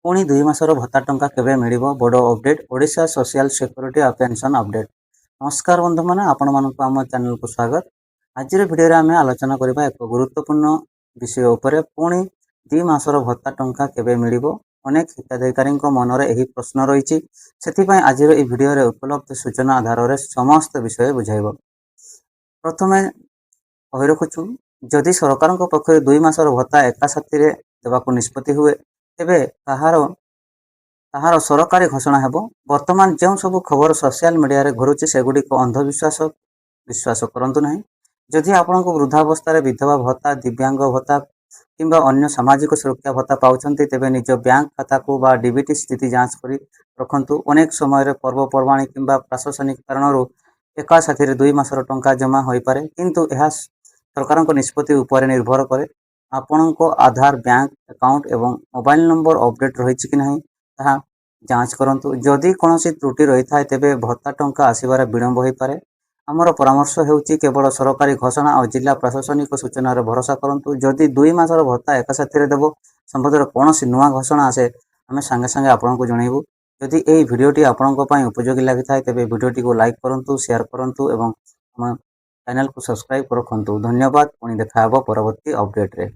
पुणी 2 मासर भत्ता टंका केबे मिलिबो बड़ अपडेट ओडिशा सोशल सिक्योरिटी और पेंशन अपडेट। नमस्कार बंधु माने आपण मानक आम चैनल को स्वागत। आज वीडियो रे आमे आलोचना करबा एक गुरुत्वपूर्ण विषय उपरे पुणी 2 मासर भत्ता टंका केबे मिलिबो। अनेक हिताधिकारी मन में यही प्रश्न रही से आज वीडियो रे उपलब्ध सूचना आधार में समस्त विषय बुझाइब। प्रथमे कहि रखुछु जदि सरकार पक्ष 2 मासर भत्ता एका साथी रे देवाक निष्पत्ति हुए तेबे ताहार सरकारी घोषणा हेबो। वर्तमान जो सब खबर सोशल मीडिया रे घुरुची सेगुडी को अंधविश्वास विश्वास करंतु नहीं। जदि आपनको वृद्धावस्था विधवा भत्ता दिव्यांग भत्ता किंबा अन्य सामाजिक सुरक्षा भत्ता पाउछंती तेबे निज बैंक खाता को बा डीबीटी स्थिति जांच करी रखंतु। अनेक समय रे पर्वपर्वाणी किंबा प्रशासनिक कारणरू एका साथी रे 2 मासर टंका जमा होई पारे, किंतु यह सरकार निष्पत्ति उपर निर्भर करे। आपनको आधार बैंक अकाउंट एवं मोबाइल नंबर अपडेट रही कि नहीं ताहा जांच करंतु। जदि कोनोसी त्रुटि रही थाए तेबे भत्ता टंका आसीबार विलंब होई पारे। आमर परामर्श हेउची केवल सरकारी घोषणा और जिला प्रशासनिक सूचना रे भरोसा करंतु। जदि 2 मासर भत्ता एक साथी रे देबो संबंधित कोनोसी नुआ घोषणा आसे आमे संगे संगे आपनको जणाइबु। जदि एई भिडियोटी आपनको पई उपयोगी लागि थाए तेबे भिडियोटी को लाइक करंतु, शेयर करंतु एवं हम चैनल को सब्सक्राइब रखंतु। धन्यवाद। पुणी देखा हेबो परवर्ती अपडेट रे।